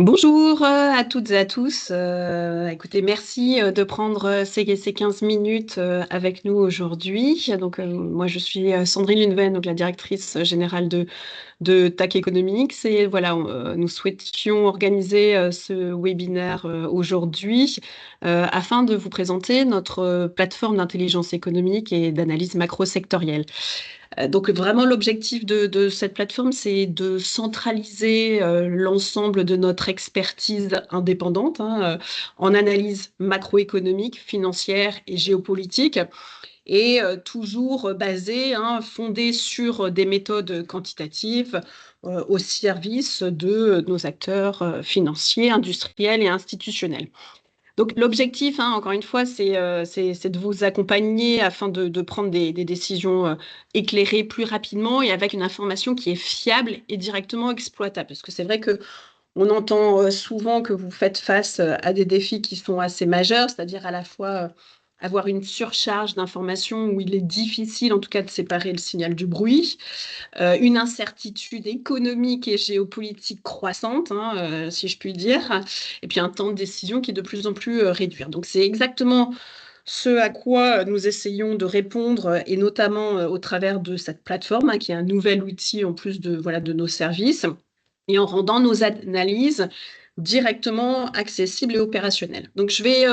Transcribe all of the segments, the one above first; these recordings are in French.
Bonjour à toutes et à tous. Écoutez, merci de prendre ces 15 minutes avec nous aujourd'hui. Donc, moi, je suis Sandrine Lunven, donc la directrice générale de TAC Economics. Et voilà, nous souhaitions organiser ce webinaire aujourd'hui afin de vous présenter notre plateforme d'intelligence économique et d'analyse macro-sectorielle. Donc vraiment l'objectif de cette plateforme, c'est de centraliser l'ensemble de notre expertise indépendante en analyse macroéconomique, financière et géopolitique, et toujours basée, fondée sur des méthodes quantitatives au service de nos acteurs financiers, industriels et institutionnels. Donc l'objectif, encore une fois, c'est de vous accompagner afin de prendre des décisions éclairées plus rapidement et avec une information qui est fiable et directement exploitable. Parce que c'est vrai que on entend souvent que vous faites face à des défis qui sont assez majeurs, c'est-à-dire à la fois avoir une surcharge d'informations où il est difficile en tout cas de séparer le signal du bruit, une incertitude économique et géopolitique croissante, si je puis dire, et puis un temps de décision qui est de plus en plus réduit. Donc c'est exactement ce à quoi nous essayons de répondre, et notamment au travers de cette plateforme, qui est un nouvel outil en plus de nos services, et en rendant nos analyses directement accessibles et opérationnelles. Donc je vais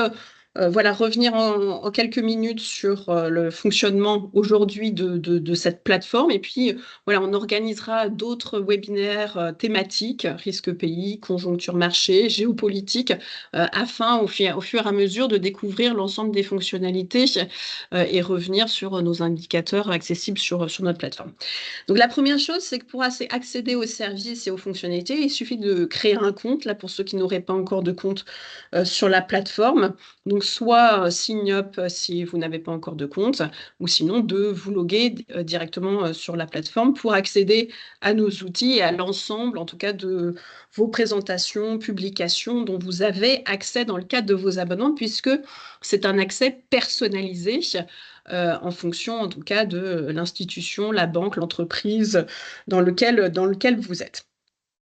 revenir en quelques minutes sur le fonctionnement aujourd'hui de cette plateforme. Et puis, voilà, on organisera d'autres webinaires thématiques, risque pays, conjoncture marché, géopolitique, afin au fur et à mesure de découvrir l'ensemble des fonctionnalités et revenir sur nos indicateurs accessibles sur notre plateforme. Donc la première chose, c'est que pour accéder aux services et aux fonctionnalités, il suffit de créer un compte, là pour ceux qui n'auraient pas encore de compte sur la plateforme. Donc soit sign up si vous n'avez pas encore de compte, ou sinon de vous loguer directement sur la plateforme pour accéder à nos outils et à l'ensemble, en tout cas, de vos présentations, publications dont vous avez accès dans le cadre de vos abonnements, puisque c'est un accès personnalisé en fonction, en tout cas, de l'institution, la banque, l'entreprise dans lequel vous êtes.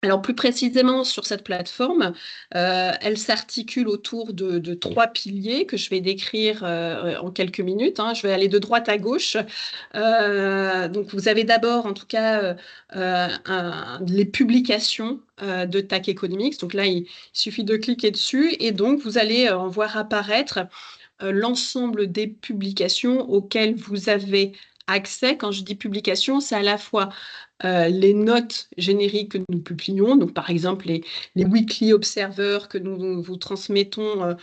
Alors plus précisément sur cette plateforme, elle s'articule autour de trois piliers que je vais décrire en quelques minutes. Je vais aller de droite à gauche. Donc vous avez d'abord en tout cas les publications de TAC Economics. Donc là, il suffit de cliquer dessus et donc vous allez en voir apparaître l'ensemble des publications auxquelles vous avez accès. Quand je dis publication, c'est à la fois les notes génériques que nous publions, donc par exemple les Weekly Observers que nous vous transmettons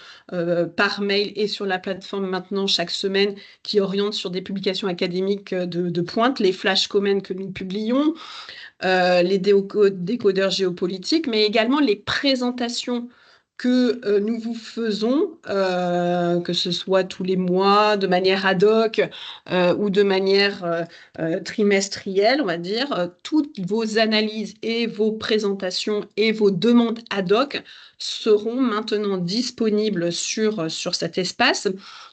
par mail et sur la plateforme maintenant chaque semaine, qui orientent sur des publications académiques de pointe, les flash comments que nous publions, les décodeurs géopolitiques, mais également les présentations que nous vous faisons, que ce soit tous les mois, de manière ad hoc ou de manière trimestrielle, on va dire. Toutes vos analyses et vos présentations et vos demandes ad hoc seront maintenant disponibles sur cet espace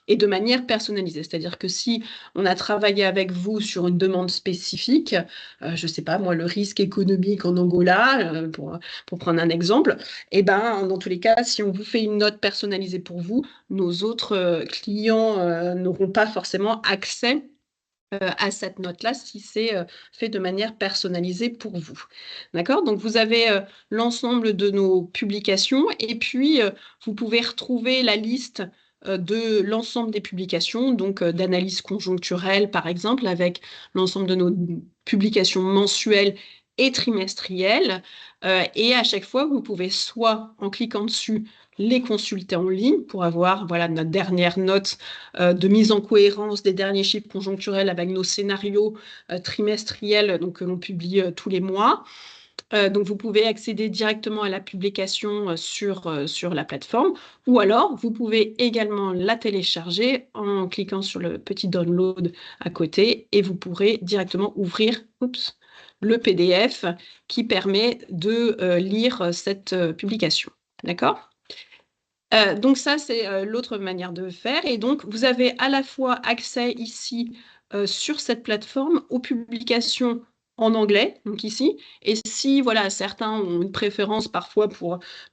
et de manière personnalisée. C'est-à-dire que si on a travaillé avec vous sur une demande spécifique, je ne sais pas, moi, le risque économique en Angola, pour prendre un exemple, et ben, dans tous les cas, si on vous fait une note personnalisée pour vous, nos autres clients n'auront pas forcément accès à cette note-là si c'est fait de manière personnalisée pour vous. D'accord? Donc, vous avez l'ensemble de nos publications et puis vous pouvez retrouver la liste de l'ensemble des publications, donc d'analyse conjoncturelle, par exemple, avec l'ensemble de nos publications mensuelles et trimestrielles. Et à chaque fois, vous pouvez soit, en cliquant dessus, les consulter en ligne pour avoir notre dernière note de mise en cohérence des derniers chiffres conjoncturels avec nos scénarios trimestriels donc, que l'on publie tous les mois. Donc, vous pouvez accéder directement à la publication sur la plateforme, ou alors vous pouvez également la télécharger en cliquant sur le petit download à côté et vous pourrez directement ouvrir le PDF qui permet de lire cette publication. D'accord? Donc ça, c'est l'autre manière de faire. Et donc, vous avez à la fois accès ici sur cette plateforme aux publications en anglais, donc ici. Et si voilà, certains ont une préférence parfois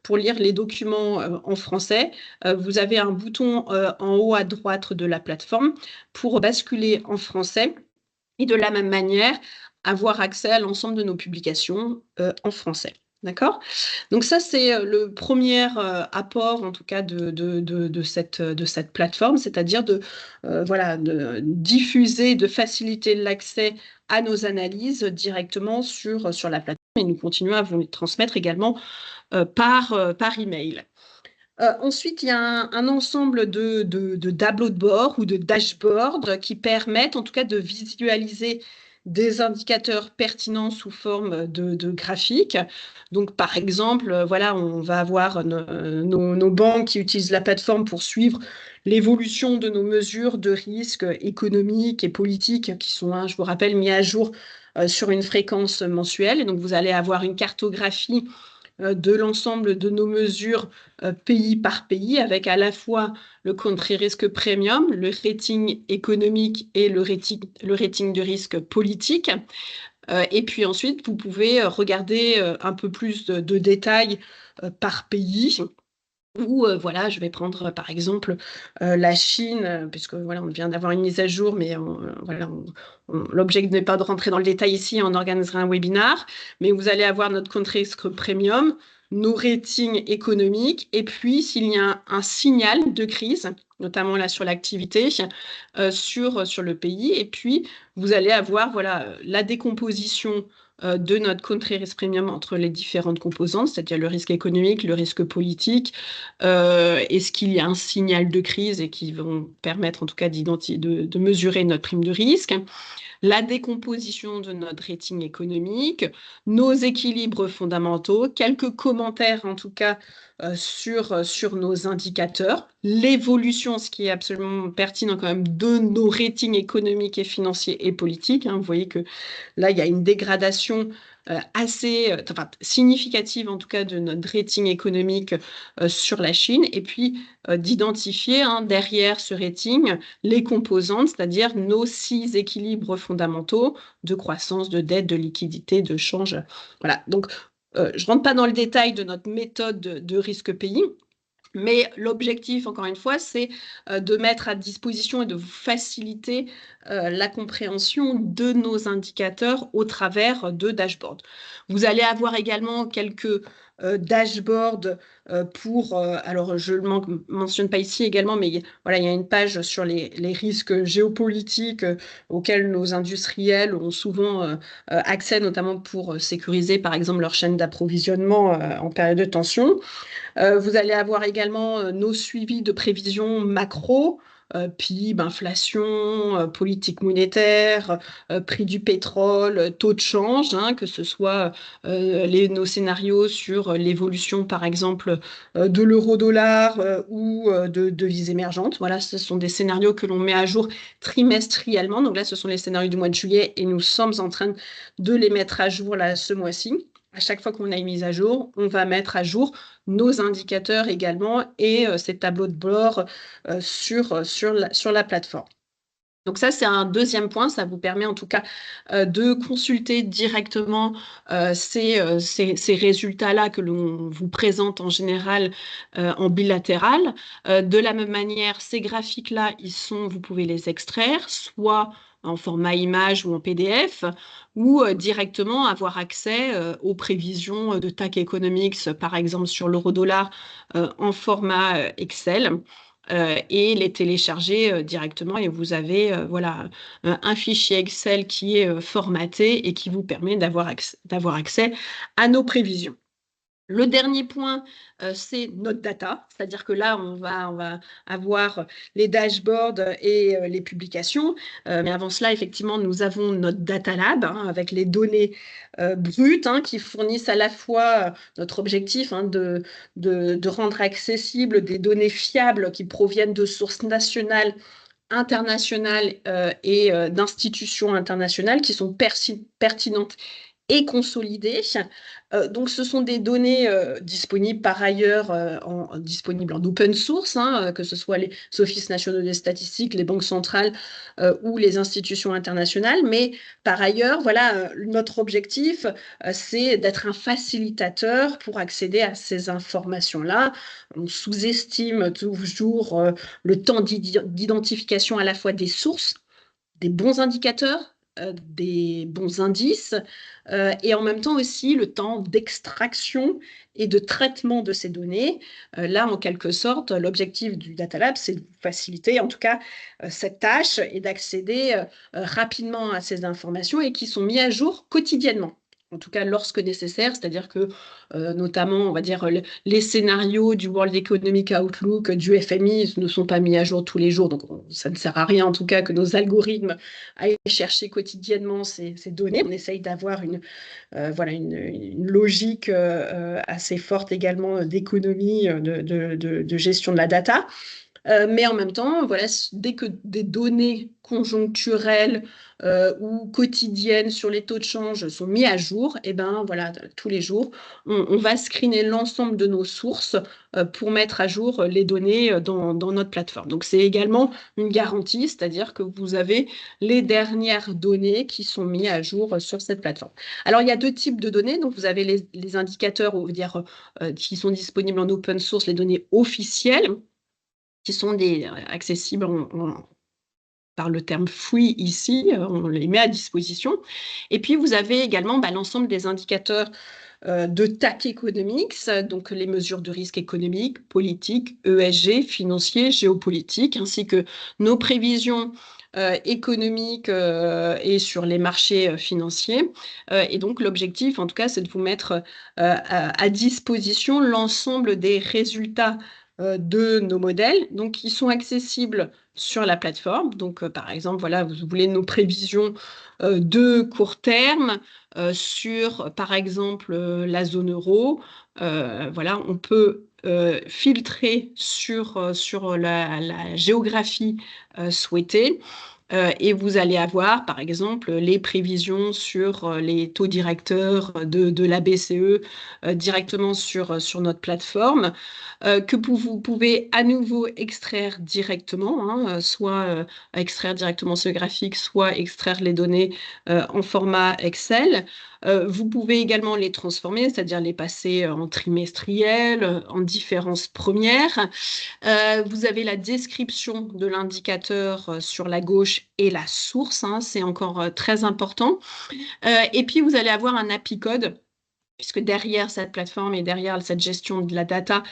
pour lire les documents en français, vous avez un bouton en haut à droite de la plateforme pour basculer en français et de la même manière avoir accès à l'ensemble de nos publications en français. D'accord? Donc ça, c'est le premier apport, en tout cas, de cette plateforme, c'est-à-dire voilà, de diffuser, de faciliter l'accès à nos analyses directement sur la plateforme et nous continuons à vous les transmettre également par email. Ensuite, il y a un ensemble de tableaux de bord ou de dashboards qui permettent en tout cas de visualiser des indicateurs pertinents sous forme de graphiques. Donc, par exemple, voilà, on va avoir nos banques qui utilisent la plateforme pour suivre l'évolution de nos mesures de risque économiques et politiques qui sont, je vous rappelle, mis à jour sur une fréquence mensuelle. Et donc, vous allez avoir une cartographie de l'ensemble de nos mesures pays par pays, avec à la fois le country risk premium, le rating économique et le rating de risque politique. Et puis ensuite, vous pouvez regarder un peu plus de détails par pays. Ou voilà, je vais prendre par exemple la Chine, puisque voilà, on vient d'avoir une mise à jour, mais voilà, l'objectif n'est pas de rentrer dans le détail ici, on organisera un webinar, mais vous allez avoir notre country risk premium, nos ratings économiques, et puis s'il y a un signal de crise, notamment là sur l'activité, sur le pays, et puis vous allez avoir voilà, la décomposition de notre country risk premium entre les différentes composantes, c'est-à-dire le risque économique, le risque politique. Est-ce qu'il y a un signal de crise et qui vont permettre en tout cas de mesurer notre prime de risque? La décomposition de notre rating économique, nos équilibres fondamentaux, quelques commentaires en tout cas sur nos indicateurs, l'évolution, ce qui est absolument pertinent quand même, de nos ratings économiques et financiers et politiques. Hein. Vous voyez que là, il y a une dégradation assez significative, en tout cas, de notre rating économique sur la Chine, et puis d'identifier derrière ce rating les composantes, c'est-à-dire nos 6 équilibres fondamentaux de croissance, de dette, de liquidité, de change. Voilà, donc je ne rentre pas dans le détail de notre méthode de risque pays, mais l'objectif, encore une fois, c'est de mettre à disposition et de vous faciliter la compréhension de nos indicateurs au travers de dashboards. Vous allez avoir également quelques dashboards alors je ne le mentionne pas ici également, mais voilà, il y a une page sur les risques géopolitiques auxquels nos industriels ont souvent accès, notamment pour sécuriser, par exemple, leur chaîne d'approvisionnement en période de tension. Vous allez avoir également nos suivis de prévisions macro, PIB, inflation, politique monétaire, prix du pétrole, taux de change, que ce soit nos scénarios sur l'évolution, par exemple, de l'euro-dollar ou de devises émergentes. Voilà, ce sont des scénarios que l'on met à jour trimestriellement. Donc là, ce sont les scénarios du mois de juillet et nous sommes en train de les mettre à jour là, ce mois-ci. À chaque fois qu'on a une mise à jour, on va mettre à jour nos indicateurs également et ces tableaux de bord sur la plateforme. Donc ça, c'est un deuxième point. Ça vous permet en tout cas de consulter directement ces résultats-là que l'on vous présente en général en bilatéral. De la même manière, ces graphiques-là, vous pouvez les extraire, soit en format image ou en PDF, ou directement avoir accès aux prévisions de TAC Economics, par exemple sur l'euro-dollar, en format Excel. Et les télécharger directement et vous avez voilà, un fichier Excel qui est formaté et qui vous permet d'avoir accès à nos prévisions. Le dernier point, c'est notre data, c'est-à-dire que là, on va avoir les dashboards et les publications. Mais avant cela, effectivement, nous avons notre data lab avec les données brutes qui fournissent à la fois notre objectif de rendre accessibles des données fiables qui proviennent de sources nationales, internationales et d'institutions internationales qui sont pertinentes et consolidées. Donc, ce sont des données disponibles par ailleurs, disponibles en open source, hein, que ce soit les offices nationaux des statistiques, les banques centrales ou les institutions internationales. Mais par ailleurs, voilà, notre objectif, c'est d'être un facilitateur pour accéder à ces informations-là. On sous-estime toujours le temps d'identification à la fois des sources, des bons indicateurs, des bons indices, et en même temps aussi le temps d'extraction et de traitement de ces données. Là, en quelque sorte, l'objectif du Data Lab, c'est de faciliter en tout cas cette tâche et d'accéder rapidement à ces informations et qui sont mises à jour quotidiennement. En tout cas, lorsque nécessaire, c'est-à-dire que, notamment, on va dire, les scénarios du World Economic Outlook, du FMI ne sont pas mis à jour tous les jours, donc ça ne sert à rien, en tout cas, que nos algorithmes aillent chercher quotidiennement ces données. On essaye d'avoir voilà, une logique assez forte également d'économie, de gestion de la data. Mais en même temps, voilà, dès que des données conjoncturelles ou quotidiennes sur les taux de change sont mises à jour, et ben voilà, tous les jours, on va screener l'ensemble de nos sources pour mettre à jour les données dans notre plateforme. Donc c'est également une garantie, c'est-à-dire que vous avez les dernières données qui sont mises à jour sur cette plateforme. Alors il y a deux types de données, donc vous avez les indicateurs, on veut dire, qui sont disponibles en open source, les données officielles, qui sont accessibles par le terme free ici, on les met à disposition. Et puis, vous avez également l'ensemble des indicateurs de TAC Economics, donc les mesures de risque économique, politique, ESG, financier, géopolitique, ainsi que nos prévisions économiques et sur les marchés financiers. Et donc, l'objectif, en tout cas, c'est de vous mettre à disposition l'ensemble des résultats de nos modèles. Donc, ils sont accessibles sur la plateforme. Donc, par exemple, voilà, vous voulez nos prévisions de court terme sur, par exemple, la zone euro. Voilà, on peut filtrer sur la géographie souhaitée. Et vous allez avoir, par exemple, les prévisions sur les taux directeurs de la BCE directement sur notre plateforme, que vous pouvez à nouveau extraire directement, hein, soit extraire directement ce graphique, soit extraire les données en format Excel. Vous pouvez également les transformer, c'est-à-dire les passer en trimestriel, en différences premières. Vous avez la description de l'indicateur sur la gauche et la source, hein, c'est encore très important. Et puis, vous allez avoir un API code, puisque derrière cette plateforme et derrière cette gestion de la data,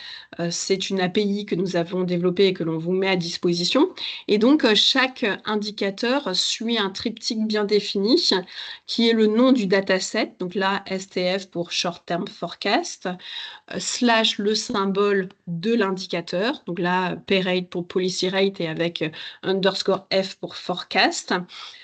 c'est une API que nous avons développée et que l'on vous met à disposition. Et donc, chaque indicateur suit un triptyque bien défini, qui est le nom du dataset, donc là, STF pour Short Term Forecast, slash le symbole de l'indicateur, donc là, P-rate pour Policy Rate et avec underscore F pour Forecast.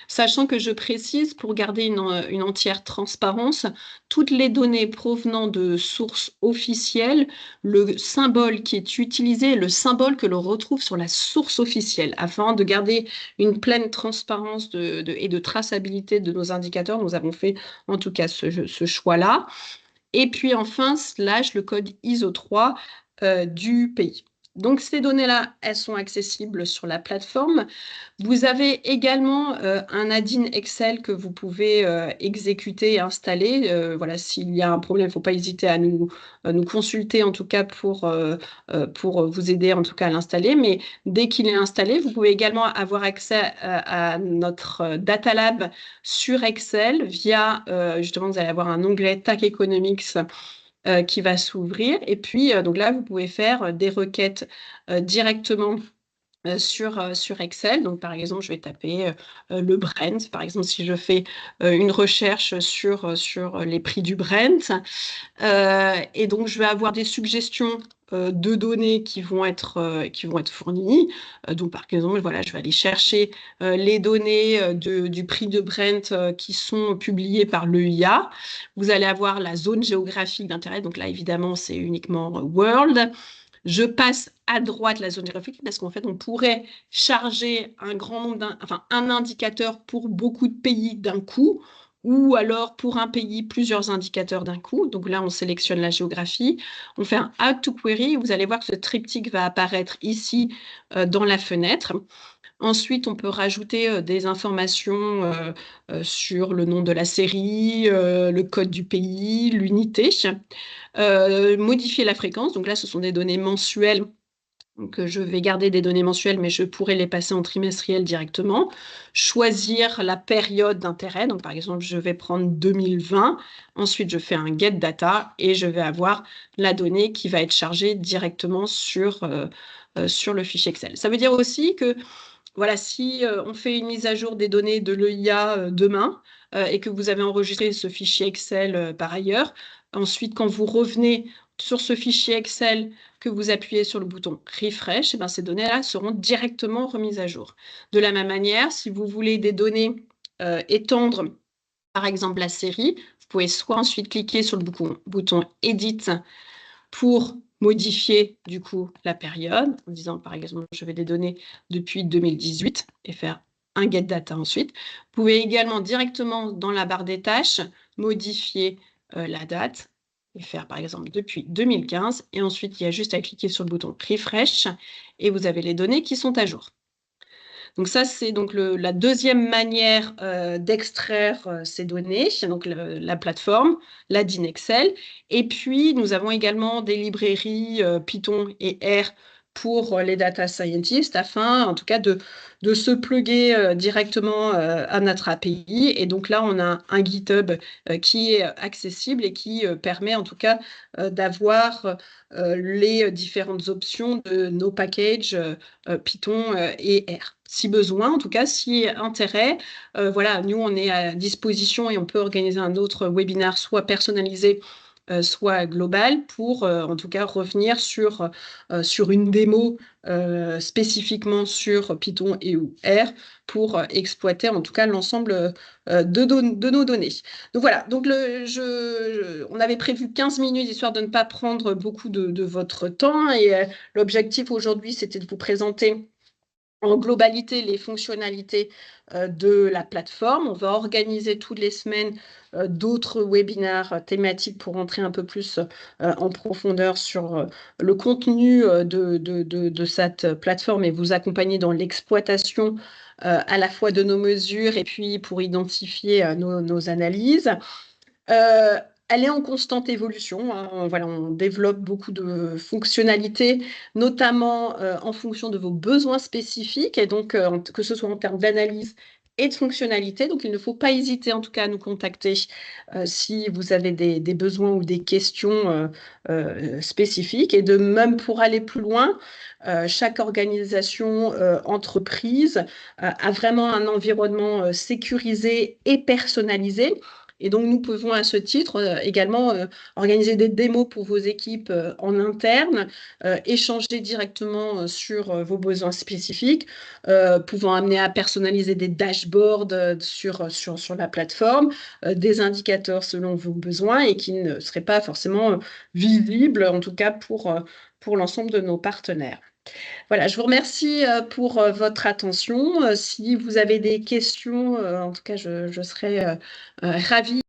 Sachant que je précise, pour garder une entière transparence, toutes les données provenant de sources officielles, le symbole qui est utilisé est le symbole que l'on retrouve sur la source officielle. Afin de garder une pleine transparence et de traçabilité de nos indicateurs, nous avons fait en tout cas ce choix-là. Et puis enfin, slash le code ISO 3 du pays. Donc, ces données-là, elles sont accessibles sur la plateforme. Vous avez également un add-in Excel que vous pouvez exécuter et installer. Voilà, s'il y a un problème, il ne faut pas hésiter à nous consulter, en tout cas, pour vous aider, en tout cas, à l'installer. Mais dès qu'il est installé, vous pouvez également avoir accès à notre Data Lab sur Excel via, justement, vous allez avoir un onglet TAC Economics qui va s'ouvrir. Et puis, donc là, vous pouvez faire des requêtes directement sur Excel. Donc, par exemple, je vais taper le Brent. Par exemple, si je fais une recherche sur les prix du Brent, et donc je vais avoir des suggestions de données qui vont être fournies. Donc, par exemple, voilà, je vais aller chercher les données du prix de Brent qui sont publiées par l'EIA. Vous allez avoir la zone géographique d'intérêt. Donc là, évidemment, c'est uniquement World. Je passe à droite la zone géographique parce qu'en fait, on pourrait charger un indicateur pour beaucoup de pays d'un coup. ou alors pour un pays, plusieurs indicateurs d'un coup. Donc là, on sélectionne la géographie, on fait un Add to Query, vous allez voir que ce triptyque va apparaître ici dans la fenêtre. Ensuite, on peut rajouter des informations sur le nom de la série, le code du pays, l'unité, modifier la fréquence. Donc là, ce sont des données mensuelles. Donc, je vais garder des données mensuelles, mais je pourrais les passer en trimestriel directement. Choisir la période d'intérêt. Donc, par exemple, je vais prendre 2020. Ensuite, je fais un get data et je vais avoir la donnée qui va être chargée directement sur le fichier Excel. Ça veut dire aussi que voilà, si on fait une mise à jour des données de l'EIA demain et que vous avez enregistré ce fichier Excel par ailleurs, ensuite, quand vous revenez sur ce fichier Excel, que vous appuyez sur le bouton Refresh, et bien, ces données-là seront directement remises à jour. De la même manière, si vous voulez des données étendre, par exemple, la série, vous pouvez soit ensuite cliquer sur le bouton Edit pour modifier du coup la période, en disant par exemple je vais des données depuis 2018 et faire un get data ensuite. Vous pouvez également directement dans la barre des tâches modifier la date et faire par exemple depuis 2015 et ensuite il y a juste à cliquer sur le bouton refresh et vous avez les données qui sont à jour. Donc ça, c'est donc la deuxième manière d'extraire ces données, donc la plateforme, la DIN Excel. Et puis, nous avons également des librairies Python et R pour les data scientists afin, en tout cas, de se plugger directement à notre API. Et donc là, on a un GitHub qui est accessible et qui permet, en tout cas, d'avoir les différentes options de nos packages Python et R. Si besoin, en tout cas, si intérêt, voilà, nous, on est à disposition et on peut organiser un autre webinaire, soit personnalisé, soit global, pour, en tout cas, revenir sur une démo spécifiquement sur Python et ou R pour exploiter, en tout cas, l'ensemble de nos données. Donc voilà, donc on avait prévu 15 minutes, histoire de ne pas prendre beaucoup de votre temps, et l'objectif aujourd'hui, c'était de vous présenter en globalité les fonctionnalités de la plateforme. On va organiser toutes les semaines d'autres webinaires thématiques pour entrer un peu plus en profondeur sur le contenu de cette plateforme et vous accompagner dans l'exploitation à la fois de nos mesures et puis pour identifier nos analyses. Elle est en constante évolution, hein. Voilà, on développe beaucoup de fonctionnalités, notamment en fonction de vos besoins spécifiques, et donc que ce soit en termes d'analyse et de fonctionnalité. Donc, il ne faut pas hésiter en tout cas à nous contacter si vous avez des besoins ou des questions spécifiques. Et de même pour aller plus loin, chaque organisation, entreprise a vraiment un environnement sécurisé et personnalisé. Et donc, nous pouvons à ce titre également organiser des démos pour vos équipes en interne, échanger directement sur vos besoins spécifiques, pouvant amener à personnaliser des dashboards sur la plateforme, des indicateurs selon vos besoins et qui ne seraient pas forcément visibles, en tout cas pour l'ensemble de nos partenaires. Voilà, je vous remercie pour votre attention. Si vous avez des questions, en tout cas, je serai ravie